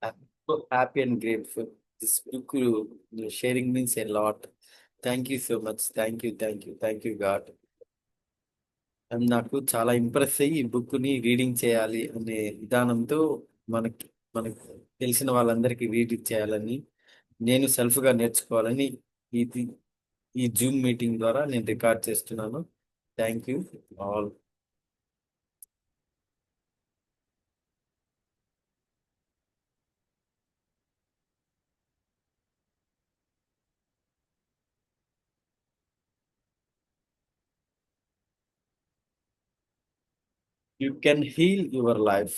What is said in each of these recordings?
I'm so happy and grateful. This book sharing means a lot. Thank you so much. Thank you, God. నాకు చాలా impress అయ్యి ఈ book ని reading చేయాలి అనే విధానంతో మనకి మనకు తెలిసిన వాళ్ళందరికీ రీడ్ చేయాలని నేను సెల్ఫ్ గా నేర్చుకోవాలని ఇది ఈ జూమ్ మీటింగ్ ద్వారా నేను రికార్డ్ చేస్తున్నాను. Thank you all. You can heal your life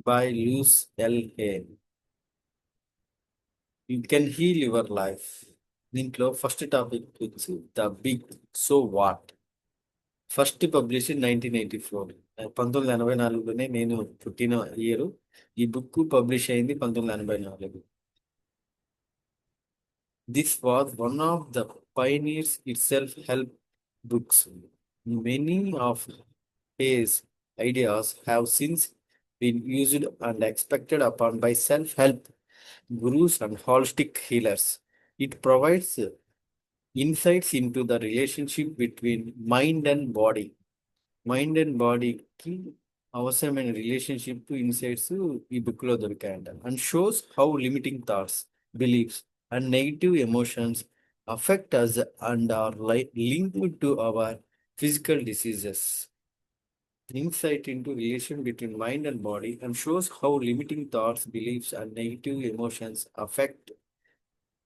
by Louise L Hay. You can heal your life. దీంట్లో ఫస్ట్ టాపిక్ వచ్చి the big so what. First publish 1984. 1984లోనే నేను పుట్టిన ఇయర్. ఈ బుక్ పబ్లిష్ అయింది 1984. This was one of the pioneers it self help books. Many of his ideas have since been used and expected upon by self-help gurus and holistic healers. It provides insights into the relationship between mind and body. Mind and బాడీకి అవసరమైన relationship insights ఈ book లో దొరికాయంట. And shows how limiting thoughts, beliefs and negative emotions affect us and are linked to our physical diseases. Insight into relation between mind and body and shows how limiting thoughts, beliefs and negative emotions affect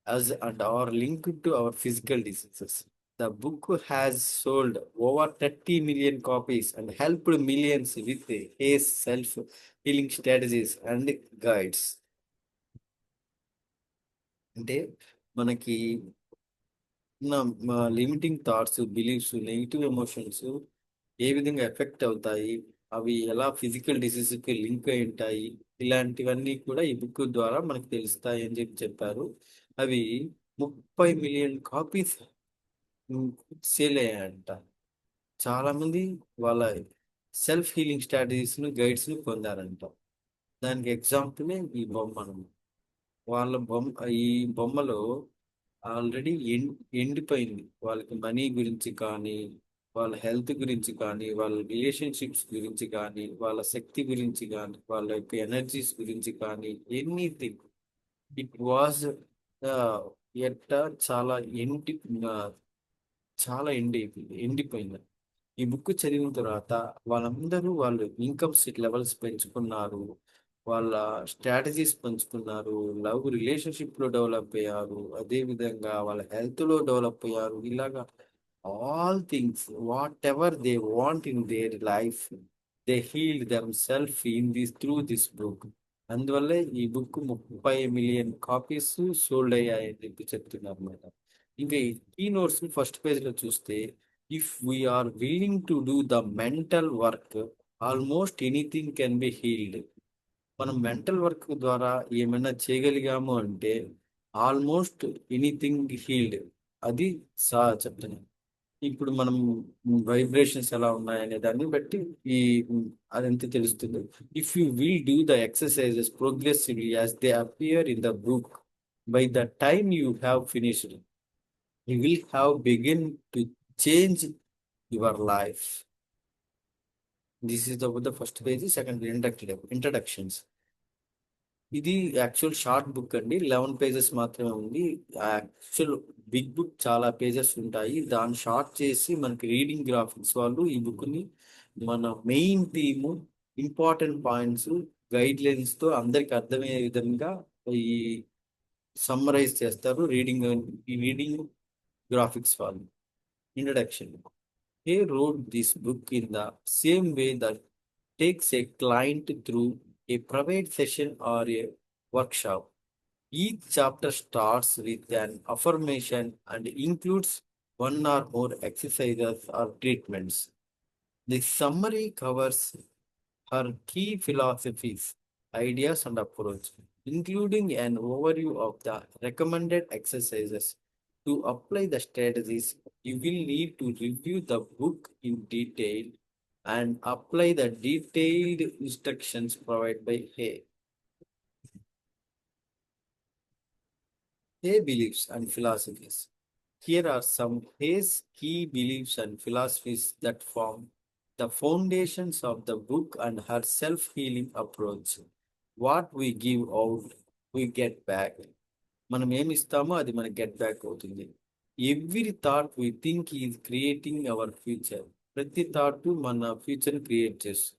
us and are linked to our physical diseases. The book has sold over 30 million copies and helped millions with his self-healing strategies and guides. అంటే మనకి limiting thoughts, beliefs, negative emotions ఏ విధంగా effect అవుతాయి, అవి ఎలా physical డిసీజ్కి link అయి ఉంటాయి, ఇలాంటివన్నీ కూడా ఈ బుక్ ద్వారా మనకు తెలుస్తాయి అని చెప్పారు. అవి 30 మిలియన్ కాపీస్ సేల్ అయ్యాయంట. చాలా మంది వాళ్ళ సెల్ఫ్ హీలింగ్ స్ట్రాటజీస్ ను గైడ్స్ ను పొందారంట. దానికి ఎగ్జాంపుల్ ఈ బొమ్మ అన్నమాట. వాళ్ళ బొమ్మ, ఈ బొమ్మలో ఆల్రెడీ ఎండిపోయింది. వాళ్ళకి మనీ గురించి కానీ, వాళ్ళ హెల్త్ గురించి కానీ, వాళ్ళ రిలేషన్షిప్స్ గురించి కానీ, వాళ్ళ శక్తి గురించి కానీ, వాళ్ళ యొక్క ఎనర్జీస్ గురించి కానీ, ఎనీథింగ్ ఇట్ వాజ్ ఎట్ట చాలా ఆ, చాలా ఎండిపోయింది. ఈ బుక్ చదివిన తర్వాత వాళ్ళందరూ వాళ్ళు ఇన్కమ్ లెవెల్స్ పెంచుకున్నారు, వాళ్ళ స్ట్రాటజీస్ పెంచుకున్నారు, లవ్ రిలేషన్షిప్ లో డెవలప్ అయ్యారు, అదే విధంగా వాళ్ళ హెల్త్ లో డెవలప్ అయ్యారు. ఇలాగా all things what ever they want in their life they healed them self in this through this book. అందువల్లే ఈ బుక్ 30 మిలియన్ కాపీస్ సోల్డ్ అయ్యాయని చెప్పి చెప్తున్నారు అన్నమాట. ఇంకా ఈ కీ నోట్స్ ఫస్ట్ పేజ్ లో చూస్తే, if we are willing to do the mental work almost anything can be healed. మనం మెంటల్ వర్క్ ద్వారా ఏమైనా చేయగలిగాము అంటే ఆల్మోస్ట్ ఎనీథింగ్ హీల్డ్. అది చెప్తున్నాను. ఇప్పుడు మనం వైబ్రేషన్స్ ఎలా ఉన్నాయనే దాన్ని బట్టి ఈ అదంతా తెలుస్తుంది. If you will do the exercises progressively as they appear in the book, by the time you have finished you will have begin to change your life. This is the first page. Second introductions. ఇది actual short book అండి, 11 pages మాత్రమే ఉంది. Actual big book చాలా pages ఉంటాయి. దాన్ని short చేసి మనకి reading graphics వాళ్ళు ఈ బుక్ ని మన main theme, important points, guide lines తో అందరికి అర్థమయ్యే విధంగా ఈ సమ్మరైజ్ చేస్తారు ఈ రీడింగ్ గ్రాఫిక్స్ వాళ్ళు. Introduction. He wrote this book in the same way that takes a client through a private session or a workshop. Each chapter starts with an affirmation and includes one or more exercises or treatments. The summary covers her key philosophies, ideas, and approach, including an overview of the recommended exercises. To apply the strategies, you will need to review the book in detail and apply the detailed instructions provided by Hay. Hey, beliefs and philosophies. Here are some Hayes key beliefs and philosophies that form the foundations of the book and her self-healing approach. What we give out, we get back. మనం ఏమి ఇస్తామో అది మనకి get back అవుతుంది. Every thought we think is creating our future. ప్రతి thought మన future create చేస్తుంది.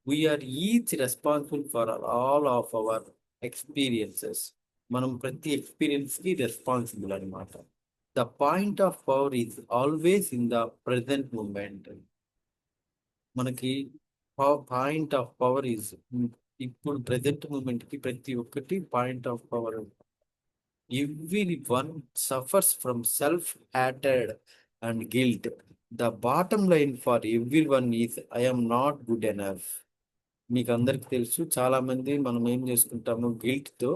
We are each responsible for all of our experiences. మనం ప్రతి ఎక్స్పీరియన్స్కి రెస్పాన్సిబుల్ అనమాట. The point of power is always in the present moment. మనకి point of power is ఇప్పుడు present మూమెంట్కి ప్రతి ఒక్కటి point of power. Everyone suffers from self-hatred and guilt. The bottom line for everyone is I am not good enough. మీకు అందరికి తెలుసు, చాలా మంది మనం ఏం చేసుకుంటాము, గిల్ట్తో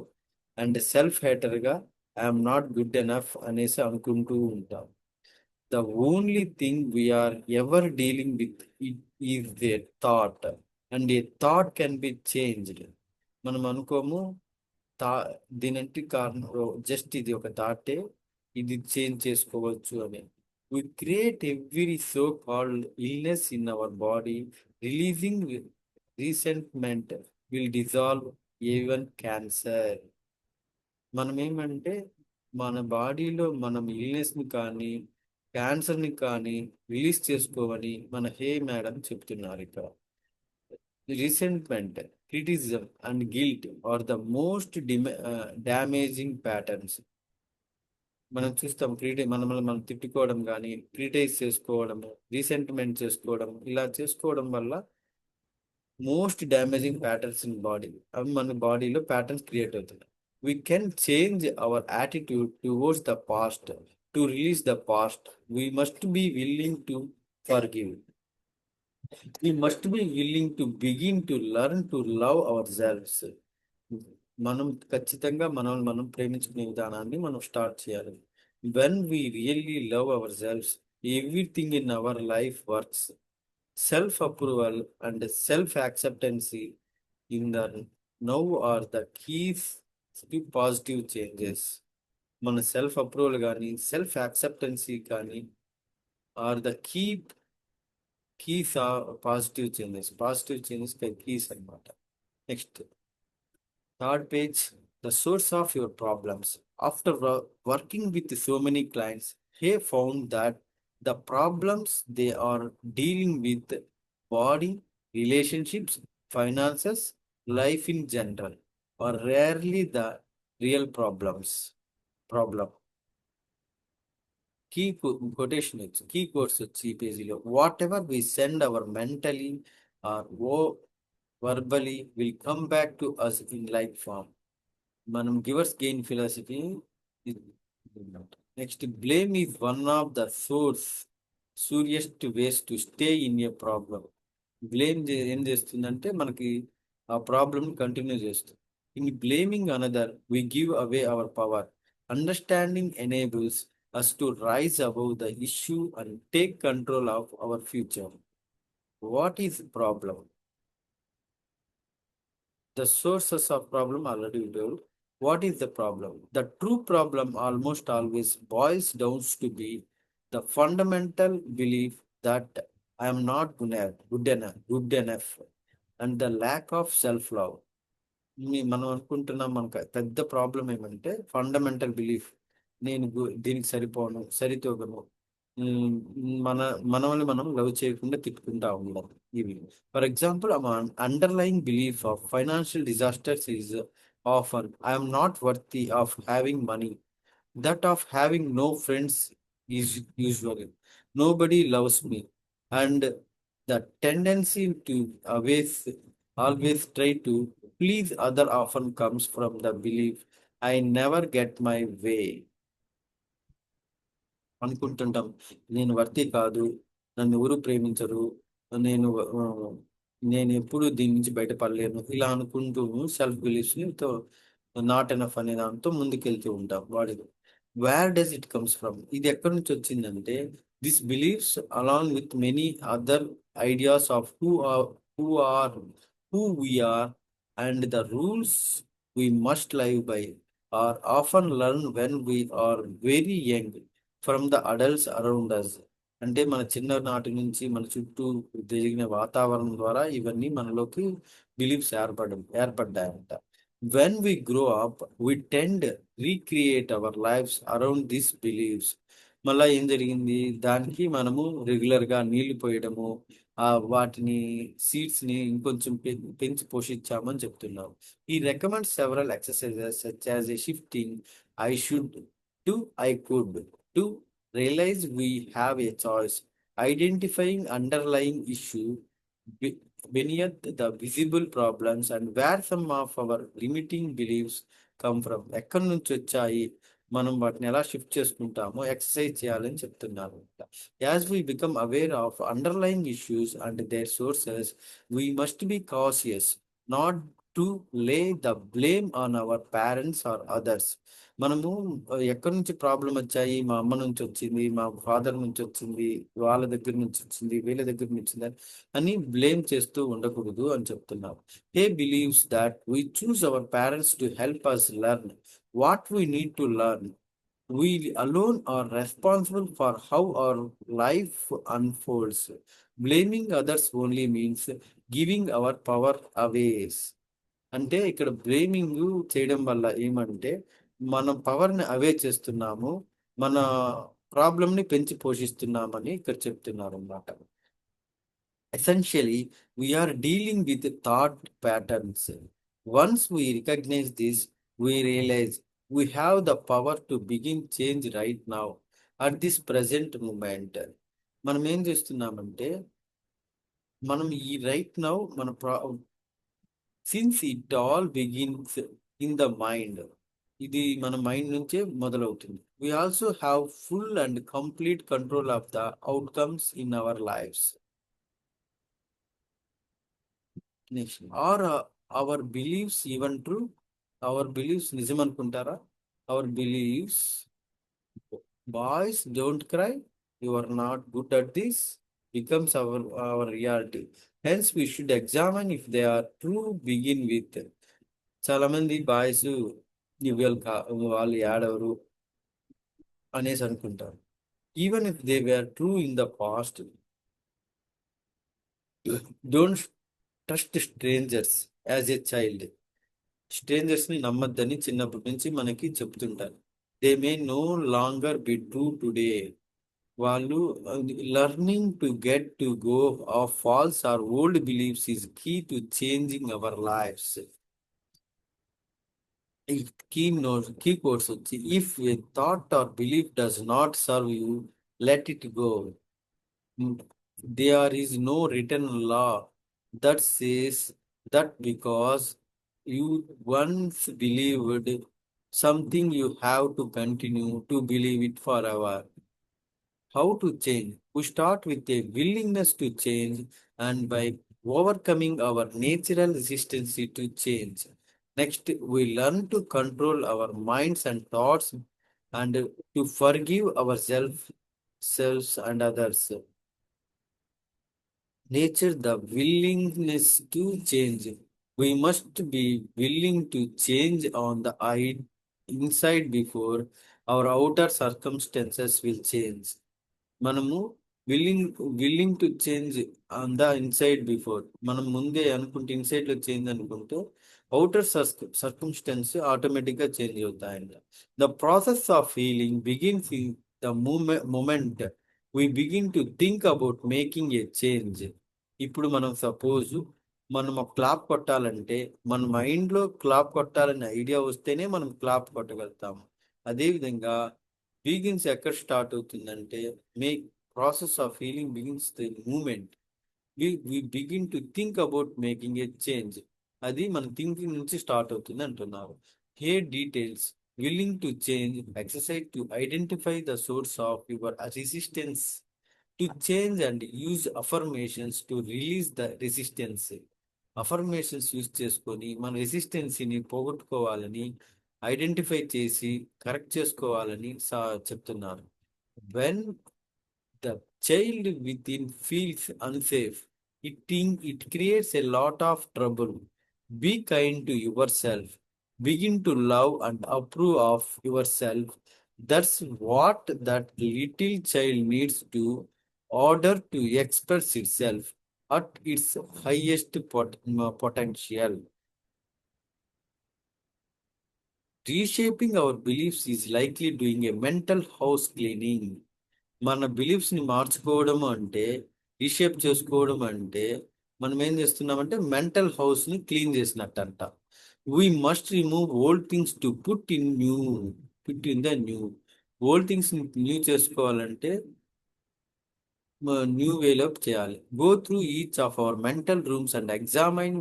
అండ్ సెల్ఫ్ హేటర్గా ఐఎమ్ నాట్ గుడ్ ఎనఫ్ అనేసి అనుకుంటూ ఉంటాం. The only thing we are ever dealing with it is the thought, and a thought can be changed. మనం అనుకోము థా దీనంటే కారణం జస్ట్ ఇది ఒక థాటే, ఇది చేంజ్ చేసుకోవచ్చు అని. We create every so called illness in our body. Releasing resentment will dissolve even cancer. మనం ఏమంటే మన బాడీలో మనం ఇల్నెస్ని కానీ క్యాన్సర్ని కానీ రిలీజ్ చేసుకోవని మన హే మేడం చెప్తున్నారు ఇక్కడ. Resentment, criticism, and guilt are the most damaging patterns. మనం చూస్తాం మనం తిట్టుకోవడం కానీ, క్రిటిసైజ్ చేసుకోవడము, రీసెంట్మెంట్ చేసుకోవడం, ఇలా చేసుకోవడం వల్ల most damaging patterns in body. అవి మన బాడీలో ప్యాటర్న్స్ క్రియేట్ అవుతున్నాయి. We can change our attitude towards the past. To release the past we must be willing to forgive. We must be willing to begin to learn to love ourselves. మనం ఖచ్చితంగా మనం ప్రేమించుకునే విధానాన్ని మనం start చేయాలి. When we really love our selves, everything in our life works. Self approval and self acceptancy in the now are the keys to positive changes. మన self approval కానీ self acceptancy కానీ are the keys are positive changes. Positive changes keys అనమాట. Next third page, the source of your problems. After working with so many clients, he found that the problems they are dealing with body, relationships, finances, life in general are rarely the real problem. Key quotation వచ్చి key course వచ్చి ఈ పేజీలో, whatever we send our mentally or verbally will come back to us in like form. మనం givers gain philosophy. Next, blame is one of the surest ways to stay in a problem. Blame ఏం చేస్తుందంటే మనకి ఆ problem continue చేస్తుంది. In blaming another we give away our power. Understanding enables us to rise above the issue and take control of our future. What is the problem? The sources of problem already told. What is the problem? The true problem almost always boils down to be the fundamental belief that I am not good enough, and the lack of self-love. మనం అనుకుంటున్నాం మనకు పెద్ద problem ఏమంటే fundamental belief, నేను దీనికి సరిపోను, సరితూగను, మనల్ని మనం లవ్ చేయకుండా తిట్టుకుంటా ఉన్నాం. ఇవి for example, underline belief of financial disasters is often I'm not worthy of having money, that of having no friends is usual, nobody loves me, and the tendency to always try to please other often comes from the belief I never get my way. అనుకుంటుంటాం, నేను వర్తి కాదు, నన్ను ఎవరు ప్రేమించరు, నేను నేను ఎప్పుడు దీని నుంచి బయటపడలేను, ఇలా అనుకుంటూ సెల్ఫ్ బిలీఫ్స్తో నాట్ ఎనఫ్ అనే దాంతో ముందుకెళ్తూ ఉంటాం. Where does it comes from? ఇది ఎక్కడి నుంచి వచ్చిందంటే, this beliefs along with many other ideas of who we are and the rules we must live by are often learned when we are very young from the adults around us. అంటే మన చిన్ననాటి నుంచి మన చుట్టూ జరిగిన వాతావరణం ద్వారా ఇవన్నీ మనలోకి బిలీఫ్స్ ఏర్పడ్డాయంట. When we grow up we tend recreate our lives around this beliefs. మళ్ళా ఏం జరిగింది, దానికి మనము రెగ్యులర్ గా నీళ్లు పోయడము, వాటిని సీడ్స్ ని ఇంకొంచెం పెంచి పోషించామని చెప్తున్నాం. He recommends several exercises such as a shifting I should to I could to realize we have a choice, identifying underlying issue be- beneath the visible problems and where some of our limiting beliefs come from. ఎక్కడి నుంచి వచ్చాయి, మనం వాటిని ఎలా shift చేసుకుంటామో exercise చేయాలని చెప్తున్నారు. As we become aware of underlying issues and their sources we must be cautious not to lay the blame on our parents or others. మనము ఎక్కడి నుంచి ప్రాబ్లం వచ్చాయి, మా అమ్మ నుంచి వచ్చింది, మా ఫాదర్ నుంచి వచ్చింది, వాళ్ళ దగ్గర నుంచి వచ్చింది, వీళ్ళ దగ్గర నుంచి వచ్చింది అని బ్లేమ్ చేస్తూ ఉండకూడదు అని చెప్తున్నారు. He believes that we choose our parents to help us learn what we need to learn. We alone are responsible for how our life unfolds. Blaming others only means giving our power away. అంటే ఇక్కడ blaming చేయడం వల్ల ఏమంటే మనం పవర్ని అవే చేస్తున్నాము, మన ప్రాబ్లమ్ని పెంచి పోషిస్తున్నామని ఇక్కడ చెప్తున్నారు అన్నమాట. Essentially, we are dealing with thought patterns. Once we recognize this, we realize we have the power to begin change right now, at this present moment. మనం ఏం చేస్తున్నామంటే, మనం ఈ రైట్ నౌ మన since it all begins in the mind, ఇది మన mind నుంచే మొదలవుతుంది. We also have full and complete control of the outcomes in our lives. Next, are our beliefs even true? Our beliefs నిజం అనుకుంటారా? Our beliefs, boys don't cry, you are not good at this, becomes our reality. Hence we should examine if they are true begin with. చాలా మంది boys వాళ్ళు ఏడవరు అనేసి అనుకుంటారు. Even if they were true in the past, don't trust strangers as a child. Strangers ని నమ్మద్దని చిన్నప్పటి నుంచి మనకి చెప్తుంటారు. They may no longer be true today. వాళ్ళు learning to get to go of false or old beliefs is key to changing our lives. ఈ key course వచ్చి, if a thought or belief does not serve you, let it go. There is no written law that says that because you once believed something, you have to continue to believe it forever. How to change? We start with a willingness to change, and by overcoming our natural resistance to change. Next, we learn to control our minds and thoughts and to forgive ourselves and others. Nature, the willingness to change. We must be willing to change on the inside before our outer circumstances will change. మనము willing to change on the inside before. మనం ముందే అనుకుంటే inside లో change అనుకుంటే outer circumstances automatic గా change అవుతాయంట. The process of healing begins in the moment we begin to think about making a change. ఇప్పుడు మనం సపోజ్ మనం ఒక క్లాప్ కొట్టాలంటే మన మైండ్ లో క్లాప్ కొట్టాలనే ఐడియా వస్తేనే మనం క్లాప్ కొట్టగలుగుతాము. అదేవిధంగా బిగిన్స్ ఎక్కడ స్టార్ట్ అవుతుందంటే, make process of healing begins the moment we begin to think about making a change. అది మన థింకింగ్ నుంచి స్టార్ట్ అవుతుంది అంటున్నారు. Here details willing to change, exercise to identify the source of your resistance to change and use affirmations to release the resistance. Affirmations use చేసుకొని మన రెసిస్టెన్సీని పోగొట్టుకోవాలని, identify చేసి correct చేసుకోవాలని చెప్తున్నారు. When the child with in feels unsafe, it creates a lot of trouble. Be kind to yourself. Begin to love and approve of yourself. That's what that little child needs to order to express itself at its highest potential. Reshaping our beliefs is likely doing a mental house cleaning. మన beliefs ని మార్చుకోవడం అంటే, reshape చేసుకోవడం అంటే, మనం ఏం చేస్తున్నామంటే mental house ని క్లీన్ చేసినట్టు అంట. We must remove old things to put in the new. Old things new చేసుకోవాలంటే న్యూ వేలో చేయాలి. Go through each of our mental rooms and ఎగ్జామైన్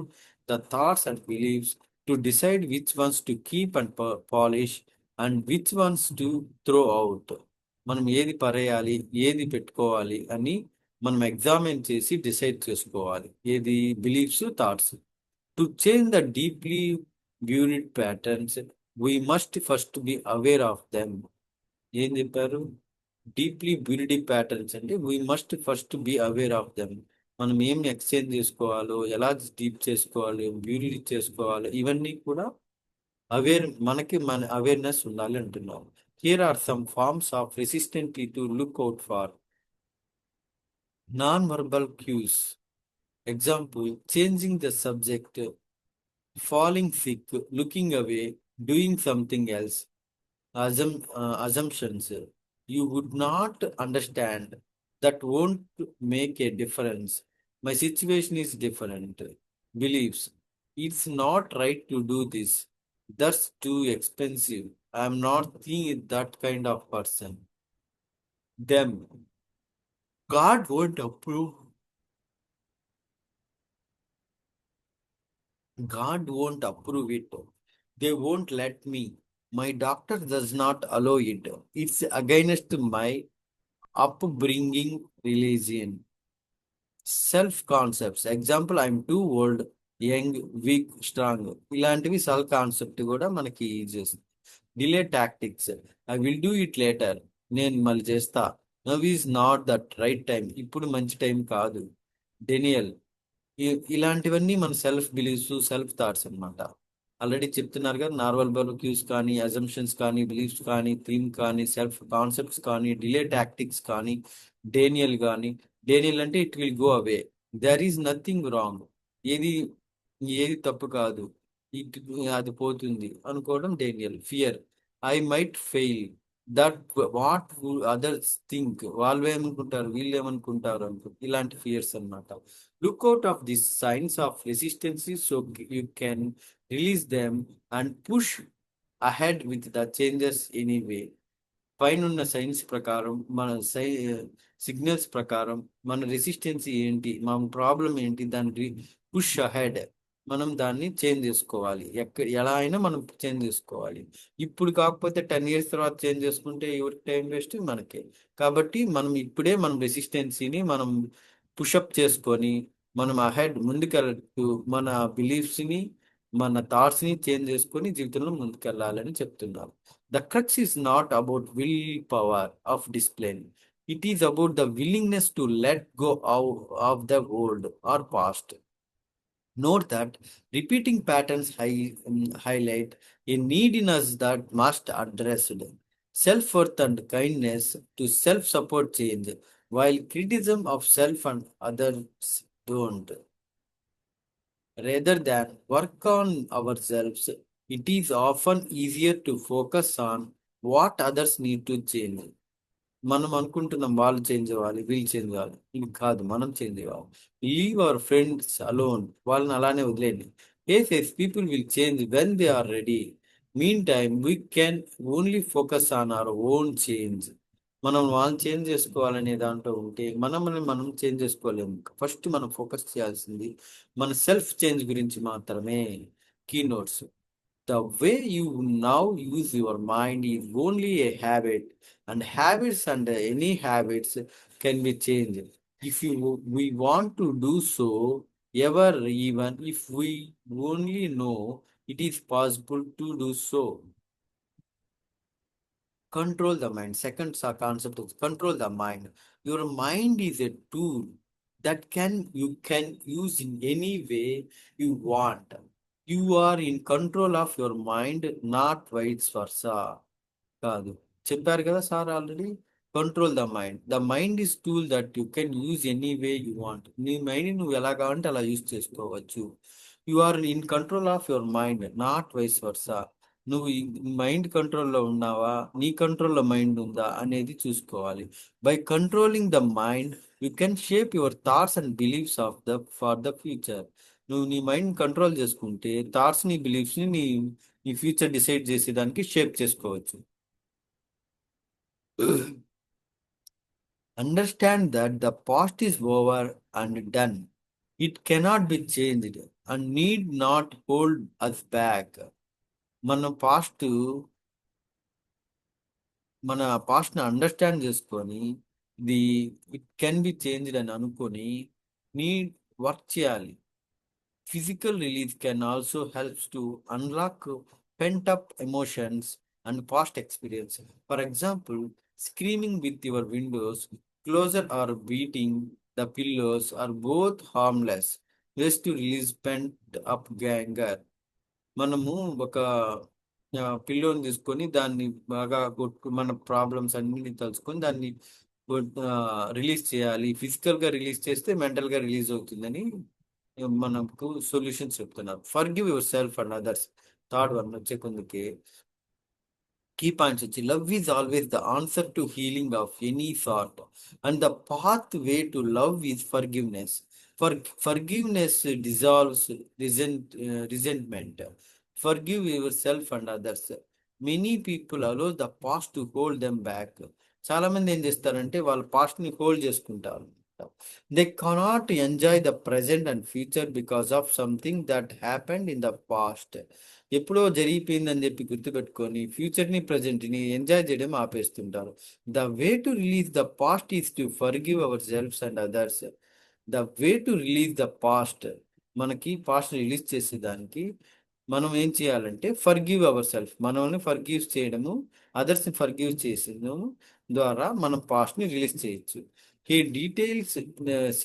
the thoughts and believes to decide which once to keep and polish and which once to throw out. మనం ఏది పరేయాలి, ఏది పెట్టుకోవాలి అని మనం examine చేసి డిసైడ్ చేసుకోవాలి. ఏది beliefs, thoughts. To change the deeply buried patterns we must first be aware of them. ఏం చెప్పారు? డీప్లీ బ్యూరిడ్ ప్యాటర్న్స్ అంటే we must first be aware of them. మనం ఏం ఎక్స్చేంజ్ చేసుకోవాలో, ఎలా డీప్ చేసుకోవాలి, బ్యూరిడ్ చేసుకోవాలి, ఇవన్నీ కూడా మనకి మన అవేర్నెస్ ఉండాలి అంటున్నాం. Here are some forms of resistantly to look out far. Non verbal cues. Example, changing the subject, falling sick, looking away, doing something else. Assumptions you would not understand, that won't make a difference. My situation is different. Beliefs, it's not right to do this, that's too expensive, I'm not that kind of person. Them, God won't approve. God won't approve it. They won't let me. My doctor does not allow it. It's against my upbringing, religion. Self concepts. Example, I'm too old, young, weak, strong. ఇలాంటివి self concept కూడా మనకి చేస్తుంది. Delay tactics. I will do it later. నేను మళ్ళీ చేస్తా. Now is not that right time. ఇప్పుడు మంచి time కాదు. డెనియల్. ఇలాంటివన్నీ మన సెల్ఫ్ బిలీఫ్స్, సెల్ఫ్ థాట్స్ అన్నమాట. ఆల్రెడీ చెప్తున్నారు కదా, నార్మల్ క్యూస్ కానీ, అజంప్షన్స్ కానీ, బిలీఫ్స్ కానీ, థీమ్ కానీ, సెల్ఫ్ కాన్సెప్ట్స్ కానీ, డిలే టాక్టిక్స్ కానీ, డేనియల్ కానీ. డేనియల్ అంటే it will go away. There is nothing wrong. ఏది ఏది తప్పు కాదు, ఇట్ అది పోతుంది అనుకోవడం Daniel. Fear, I might fail, that what others think. వాళ్ళు ఏమనుకుంటారు, వీళ్ళు ఏమనుకుంటారు ఇలాంటి ఫియర్స్ అన్నమాట. Look out of this science of resistancy so you can release them and push ahead with the changes anyway. పైన సైన్స్ ప్రకారం, మన సిగ్నల్స్ ప్రకారం మన రెసిస్టెన్సీ ఏంటి, మన ప్రాబ్లం ఏంటి, దాన్ని పుష్ అహెడ్, మనం దాన్ని చేంజ్ చేసుకోవాలి. ఎలా అయినా మనం చేంజ్ చేసుకోవాలి. ఇప్పుడు కాకపోతే 10 years తర్వాత చేంజ్ చేసుకుంటే ఎవరికి టైం వేస్ట్, మనకే. కాబట్టి మనం ఇప్పుడే మనం రెసిస్టెన్సీని మనం పుషప్ చేసుకొని మనం అహెడ్ ముందుకెళ్ళచ్చు. మన బిలీఫ్స్ని, మన థాట్స్ని చేంజ్ చేసుకొని జీవితంలో ముందుకెళ్ళాలని చెప్తున్నారు. The crux is not about will power of discipline. It is about the willingness to let go of the old or past. Note that repeating patterns highlight a need in us that must addressed. Self-worth and kindness to self-support change, while criticism of self and others don't. Rather than work on ourselves, it is often easier to focus on what others need to change. మనం అనుకుంటున్నాం వాళ్ళు change అవ్వాలి, వీళ్ళు change అవ్వాలి. ఇది కాదు, మనం change అవ్వాలి. Leave our friends alone. వాళ్ళని అలానే వదిలేండి. As people will change when they are ready. Meantime we can only focus on our own change. మనం వాళ్ళని చేంజ్ చేసుకోవాలనే దాంట్లో ఉంటే మనం చేంజ్ చేసుకోలేము. ఫస్ట్ మనం ఫోకస్ చేయాల్సింది మన సెల్ఫ్ చేంజ్ గురించి మాత్రమే. Key notes. The way you now use your mind is only a habit, and habits and any habits can be changed. If we want to do so, ever, even if we only know it is possible to do so. Control the mind. Second concept is control the mind. Your mind is a tool that you can use in any way you want. You are in control of your mind, not vice versa. కాదు, చెప్పారు కదా sir already. Control the mind is tool that you can use any way you want. నీ mind నువ్వు ఎలా కావాలంటే అలా use చేసుకోవచ్చు. You are in control of your mind, not vice versa. నువ్వు మైండ్ కంట్రోల్లో ఉన్నావా, నీ కంట్రోల్లో మైండ్ ఉందా అనేది చూసుకోవాలి. By controlling the mind you can shape your thoughts and beliefs of the for the future. నువ్వు నీ మైండ్ కంట్రోల్ చేసుకుంటే థాట్స్ ని బిలీఫ్స్ ని నీ ఫ్యూచర్ డిసైడ్ చేసేదానికి షేప్ చేసుకోవచ్చు. Understand that the past is over and done. It cannot be changed and need not hold us back. మన past మన పాస్ట్ని అండర్స్టాండ్ చేసుకొని ఇది ఇట్ కెన్ బి చేంజ్డ్ అని అనుకొని నీ వర్క్ చేయాలి. Physical release can also help to unlock pent up emotions and past experience. For example, screaming with your windows closer or beating the pillows are both harmless ways to release pent up anger. మనము ఒక పిల్లోని తీసుకొని దాన్ని బాగా కొట్టు మన problems అన్ని తలుచుకొని దాన్ని రిలీజ్ చేయాలి. ఫిజికల్ గా రిలీజ్ చేస్తే మెంటల్ గా రిలీజ్ అవుతుందని మనకు సొల్యూషన్స్ చెప్తున్నారు. Forgive your self and others. Third one వచ్చే కొందుకి కీ పాయింట్స్ వచ్చి love is always the answer to healing of any sort and the pathway to love is forgiveness. Forgiveness dissolves resentment. Forgive your self and others. Many people allow the past to hold them back. చాలా మంది ఏం చేస్తారంటే వాళ్ళ past ని hold చేసుకుంటారు. They cannot enjoy the present and future because of something that happened in the past. ఎప్పుడో జరిగిపోయిందని చెప్పి గుర్తుపెట్టుకొని ఫ్యూచర్ని ప్రజెంట్ని ఎంజాయ్ చేయడం ఆపేస్తుంటారు. The way to release the past is to forgive our selves and others. The way to release the past, మనకి past release చేసేదానికి మనం ఏం చేయాలంటే ఫర్గివ్ అవర్ సెల్ఫ్, మనల్ని ఫర్గివ్ చేయడము, అదర్స్ని ఫర్గివ్ చేసడము ద్వారా మనం పాస్ట్ని రిలీజ్ చేయొచ్చు. He details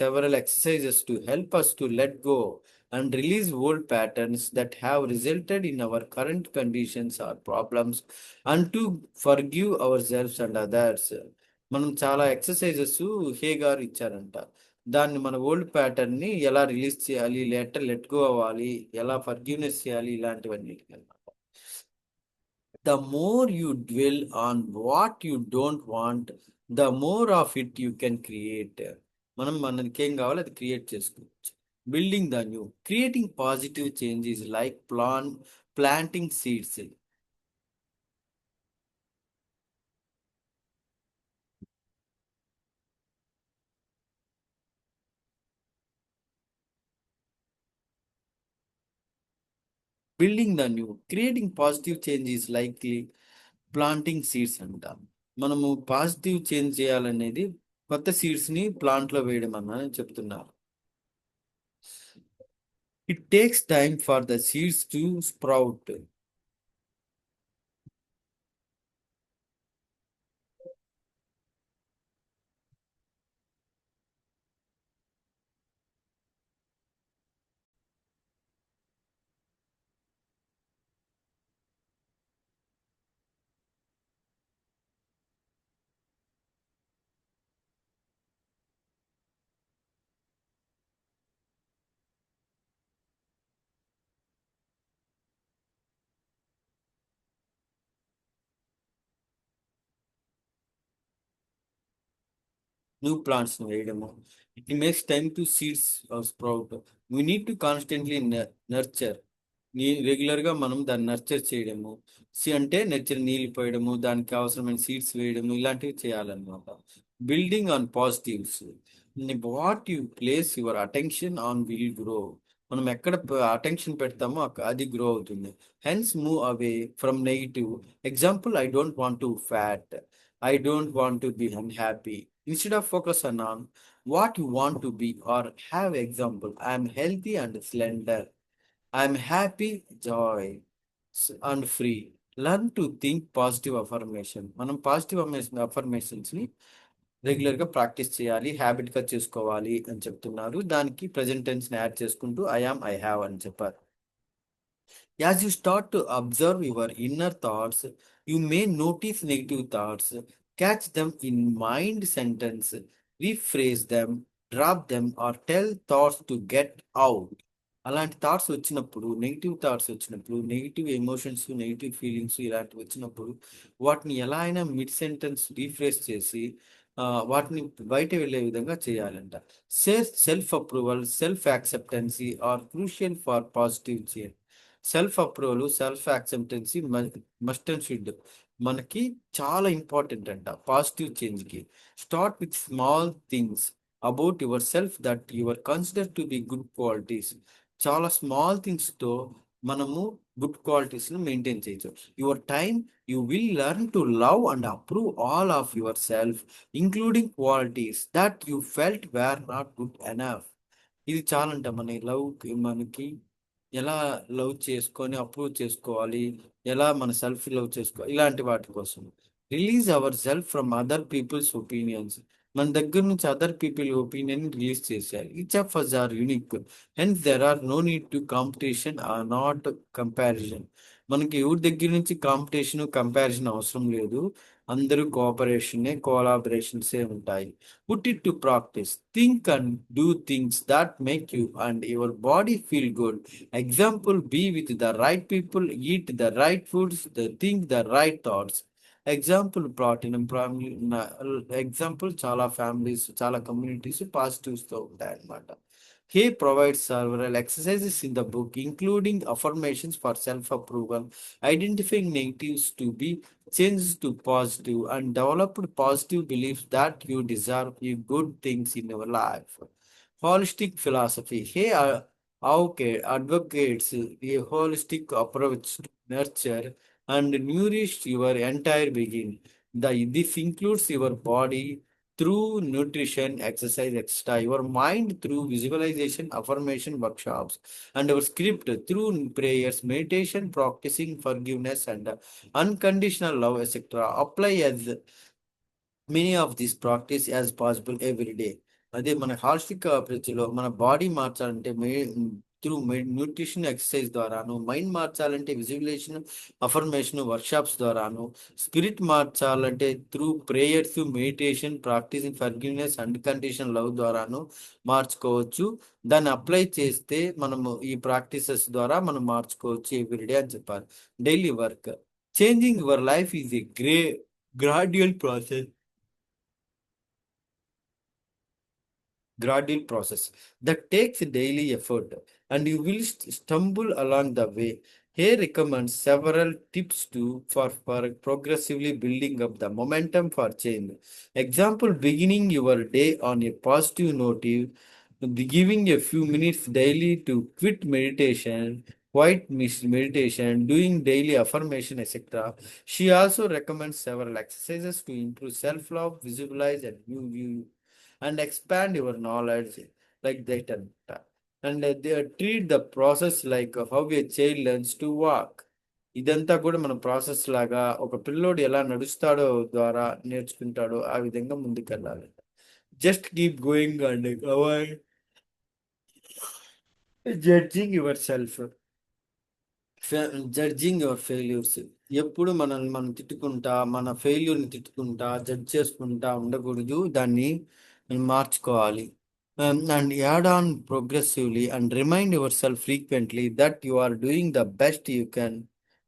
several exercises to help us to let go and release old patterns that have resulted in our current conditions or problems and to forgive ourselves and others. మనం చాలా exercises హే గారు ఇచ్చారంట. దాన్ని మన old pattern ని ఎలా release చేయాలి, let go అవ్వాలి, ఎలా ఫర్గివ్నెస్ చేయాలి, ఇలాంటివన్నీ. The more you dwell on what you don't want, the more of it you can create. మనం మనకి ఏం కావాలో అది క్రియేట్ చేసుకోవచ్చు. Building the new, creating positive change is like planting seeds. Building the new, creating positive change is like planting seeds అంట. మనము positive change చేయాలనేది కొత్త సీడ్స్ ని ప్లాంట్ లో వేయడం అన్న చెప్తున్నారు. It takes time for the seeds to sprout. New plants వేయడము. It makes time to seeds sprout. We need to constantly nurture. రెగ్యులర్గా మనం దాన్ని నర్చర్ చేయడము. అంటే నర్చర్ నీళ్ళు పోయడము, దానికి అవసరమైన సీడ్స్ వేయడము, ఇలాంటివి చేయాలన్నమాట. Building on positives. What you place your attention on will grow. మనం ఎక్కడ అటెన్షన్ పెడతామో అది గ్రో అవుతుంది. Hence move away from negative. Example, I don't want to fat, I don't want to be unhappy. Instead of focusing on what you want to be or have, example, I am healthy and slender, I am happy, joy and free. Learn to think positive affirmation. మనం positive affirmations ని regular గా practice చేయాలి, habit గా చేసుకోవాలి అని చెప్తున్నారు. దానికి present tense ని యాడ్ చేసుకుంటూ ఐ యామ్, ఐ హ్యావ్ అని చెప్పారు. As you start to observe your inner thoughts, you may notice negative thoughts, catch them in mind sentence, rephrase them, drop them, or tell thoughts to get out. అలాంటి thoughts వచ్చినప్పుడు, negative thoughts వచ్చినప్పుడు, negative emotions, negative feelings ఇలాంటివి వచ్చినప్పుడు వాటిని ఎలా అయినా mid sentence rephrase చేసి వాటిని బయట వెళ్ళే విధంగా చేయాలంట. Self approval, self acceptancy are crucial for positive change. Self approval, self acceptancy must and should మనకి చాలా ఇంపార్టెంట్ అంట పాజిటివ్ చేంజ్కి. Start with small things about your self that your consider to be good qualities. చాలా small థింగ్స్తో మనము good క్వాలిటీస్ని maintain చేయొచ్చు. Your time you will learn to love and approve all of your self, including qualities that you felt were not good enough. ఇది చాలంట మన love. మనకి ఎలా love చేసుకొని అప్రూవ్ చేసుకోవాలి, ఎలా మన సెల్ఫ్ లవ్ చేసుకోవాలి, ఇలాంటి వాటి కోసం. Release our self from other people's opinions. మన దగ్గర నుంచి అదర్ పీపుల్ ఒపీనియన్ రిలీజ్ చేసేయాలి. Each of us are unique, hence there are no need to competition or not comparison. మనకి ఎవరి దగ్గర నుంచి కాంపిటీషన్ కంపారిజన్ అవసరం లేదు. అందరూ కోఆపరేషనే కోలాబరేషన్సే ఉంటాయి. Put it to practice. Think and do things that make you and your body feel good. Example, be with the right people, eat the right foods, think the right thoughts. Example platinum example చాలా families, చాలా communities పాజిటివ్స్తో ఉంటాయన్నమాట. He provides several exercises in the book, including affirmations for self-approval, identifying negatives to be changed to positive, and developed positive beliefs that you deserve you good things in your life. Holistic philosophy. He advocates a holistic approach to nurture and nourish your entire being. This includes your body through nutrition, exercise, etc., your mind through visualization, affirmation workshops, and our script through prayers, meditation, practicing forgiveness, and unconditional love, etc. Apply as many of these practice as possible every day. అదే మన holistic అప్రోచ్లో మన body మార్చాలంటే through nutrition exercise ద్వారాను, mind మార్చాలంటే visualisation, affirmation workshops ద్వారాను, spirit మార్చాలంటే through prayers, meditation, practising forgiveness, unconditional love ద్వారాను మార్చుకోవచ్చు. దాన్ని అప్లై చేస్తే మనము ఈ ప్రాక్టీసెస్ ద్వారా మనం మార్చుకోవచ్చు ఎవ్రీడే అని చెప్పారు. Daily work. Changing your life is a gradual process gradual process that takes daily effort, and you will stumble along the way. Here recommends several tips for progressively building up the momentum for change. Example, beginning your day on a positive note, giving a few minutes daily to quit meditation, quiet meditation, doing daily affirmation, etc. She also recommends several exercises to improve self-love, visualize and view and expand your knowledge like that. And they treat the process like how a child learns to walk. ఇదంతా కూడా మన process లాగా ఒక పిల్లోడు ఎలా నడుస్తాడో ద్వారా నేర్చుకుంటాడో ఆ విధంగా ముందుకెళ్ళాలి. Just keep going and avoid judging your self, judging your failures. ఎప్పుడు మనల్ని మనం తిట్టుకుంటా, మన ఫెయిల్యూర్ని తిట్టుకుంటా, జడ్జ్ చేసుకుంటా ఉండకూడదు. దాన్ని మార్చుకోవాలి. And add on progressively and remind yourself frequently that you are doing the best you can.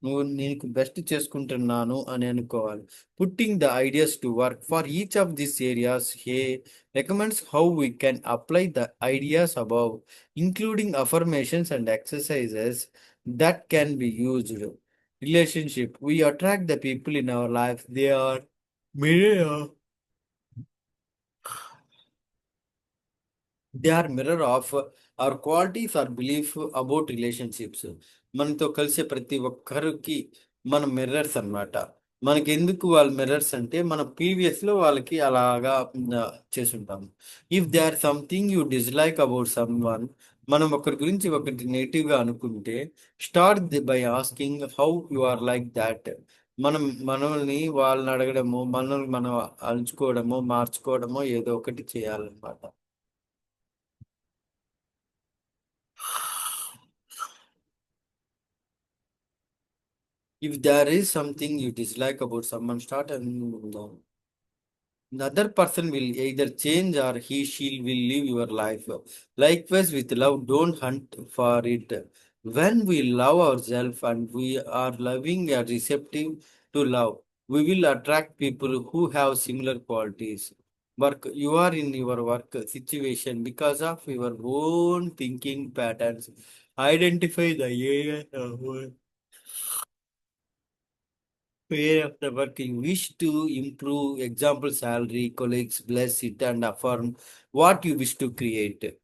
నువ్వు నీకు బెస్ట్ చేసుకుంటున్నాను అని అనుకోవాలి. Putting the ideas to work for each of this areas. Hey recommends how we can apply the ideas above, including affirmations and exercises that can be used. Relationship. We attract the people in our life. They are mirror. They are mirror of our qualities or belief about relationships. మనతో కలిసే ప్రతి ఒక్కరికి మన mirrors అన్నమాట. మనకి ఎందుకు వాళ్ళు mirrors అంటే మన ప్రీవియస్లో వాళ్ళకి అలాగా చేసుంటాము. If they are something you dislike about someone, మనం ఒకరి గురించి ఒకటి నెగిటివ్గా అనుకుంటే start by asking how you are like that. మనం మనల్ని వాళ్ళని అడగడము, మనల్ని మనం అలుచుకోవడమో మార్చుకోవడమో ఏదో ఒకటి చేయాలన్నమాట. If there is something you dislike about someone, start and the other person will either change or she will live your life. Likewise, with love, don't hunt for it. When we love ourselves and we are loving and receptive to love, we will attract people who have similar qualities. Work, you are in your work situation because of your own thinking patterns. Identify the area where of the work you wish to improve, example salary, colleagues, bless it and affirm what you wish to create.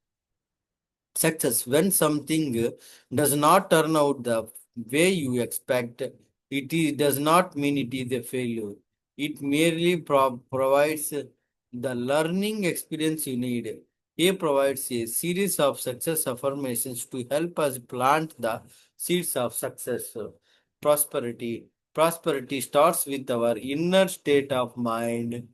Success when something does not turn out the way you expect, does not mean it is a failure. It merely provides the learning experience you need. It provides a series of success affirmations to help us plant the seeds of success. Prosperity. Prosperity starts with our inner state of mind.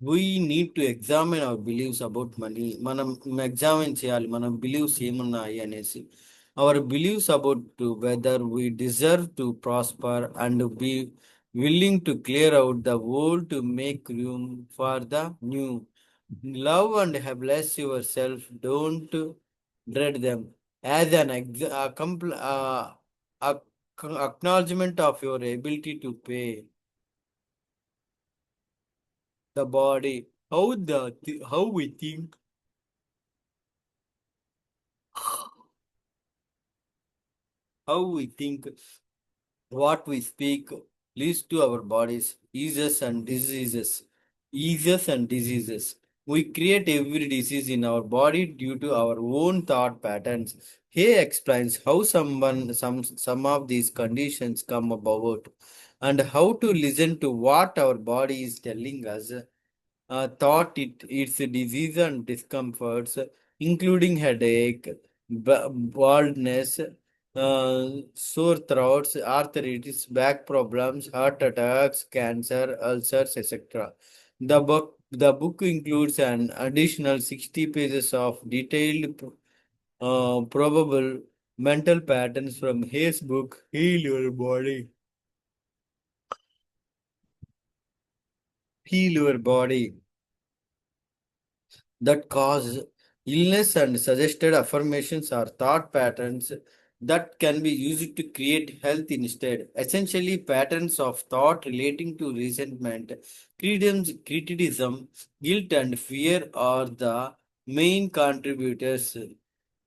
We need to examine our beliefs about money. మనం examine చేయాలి మన believes ఏమున్నాయి అనేసి. Our beliefs about to whether we deserve to prosper and be willing to clear out the old to make room for the new. Love and have bless yourself. Don't dread them as an acknowledgement of your ability to pay. The body, how we think, how we think, what we speak leads to our bodies, eases and diseases. Eases and diseases. We create every disease in our body due to our own thought patterns. He explains how some of these conditions come about and how to listen to what our body is telling us. Thought its disease and discomforts, including headache, baldness, sore throats, arthritis, back problems, heart attacks, cancer, ulcers, etc. The book includes an additional 60 pages of detailed probable mental patterns from his book, Heal Your Body. Heal Your Body. That cause illness and suggested affirmations are thought patterns that can be used to create health instead. Essentially, patterns of thought relating to resentment, criticism, guilt, and fear are the main contributors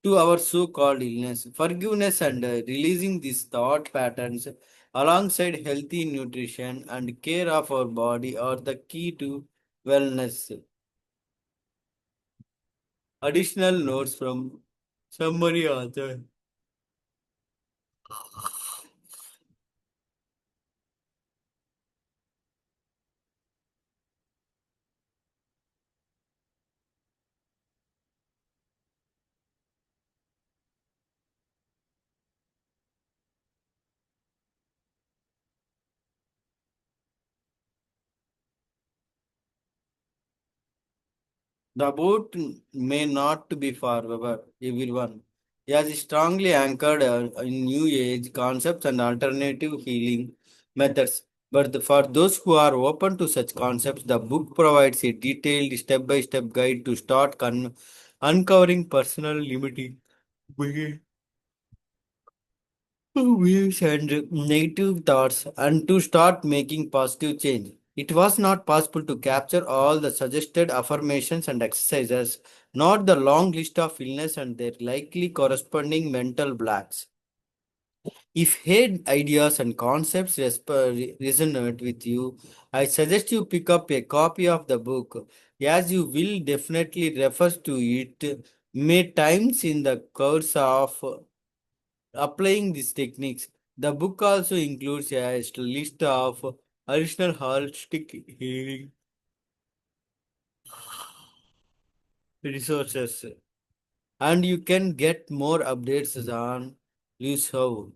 to our so called illness. Forgiveness and releasing these thought patterns alongside healthy nutrition and care of our body are the key to wellness. Additional notes from summary author. The boat may not be for everyone. It is strongly anchored in New Age concepts and alternative healing methods. But for those who are open to such concepts, the book provides a detailed step by step guide to start uncovering personal limiting views and negative thoughts and to start making positive change. It was not possible to capture all the suggested affirmations and exercises, not the long list of illness and their likely corresponding mental blocks. If head ideas and concepts resonate with you, I suggest you pick up a copy of the book, as you will definitely refer to it many times in the course of applying these techniques. The book also includes a list of additional holistic healing resources, and you can get more updates on Lewis Howe.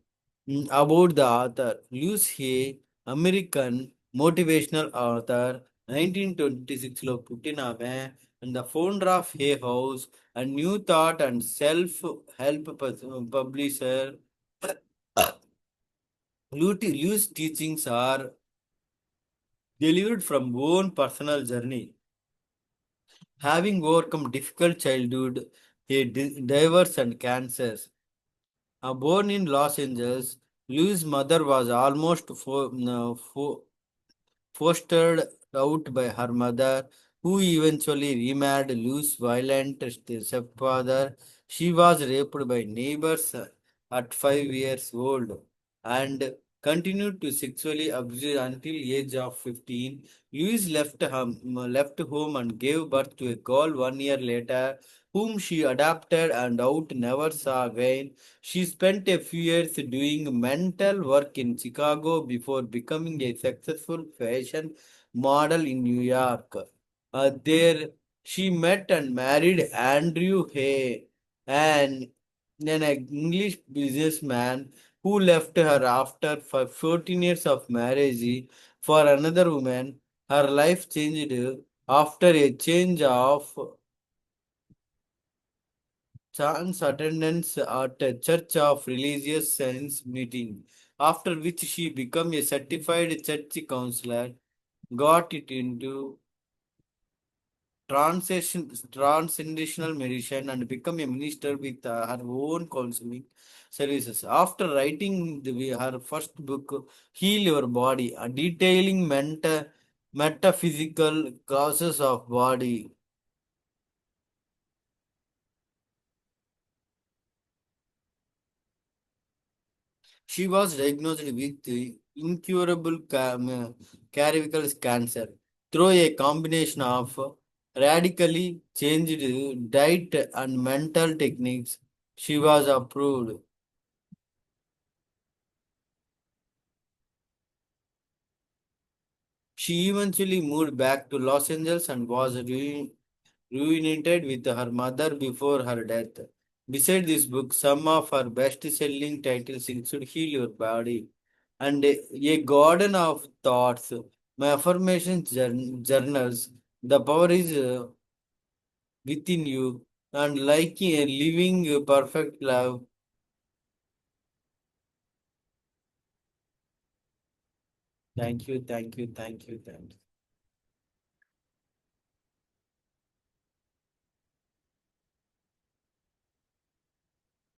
About the author, Lewis Hay, American motivational author, 1926లో పుట్టిన ఆమె and the founder of hey house and new thought and self help publisher. Liu's teachings are delivered from own personal journey, having overcome difficult childhood, diverse and cancers. Born in Los Angeles, Liu's mother was almost fostered out by her mother, who eventually remarried Lou's violent stepfather. She was raped by neighbors at 5 years old and continued to sexually abuse until age of 15. Louise left home and gave birth to a girl 1 year later, whom she adopted and out never saw again. She spent a few years doing mental work in Chicago before becoming a successful fashion model in New York. There, she met and married Andrew Hay, an English businessman who left her after 14 years of marriage for another woman. Her life changed after a change of chance attendance at a church of religious science meeting, after which she became a certified church counselor, got it into transcendental medicine, and become a minister with her own counseling services. After writing her first book, Heal Your Body, detailing metaphysical causes of body. She was diagnosed with incurable cervical cancer through a combination of radically changed diet and mental techniques. She was approved. She eventually moved back to Los Angeles and was reunited with her mother before her death. Beside this book, some of her best-selling titles include Heal Your Body and A Garden of Thoughts, My Affirmations Journals, The Power is Within You, and Liking Living a Perfect Love. Thank you, thank you, thank you, thank you.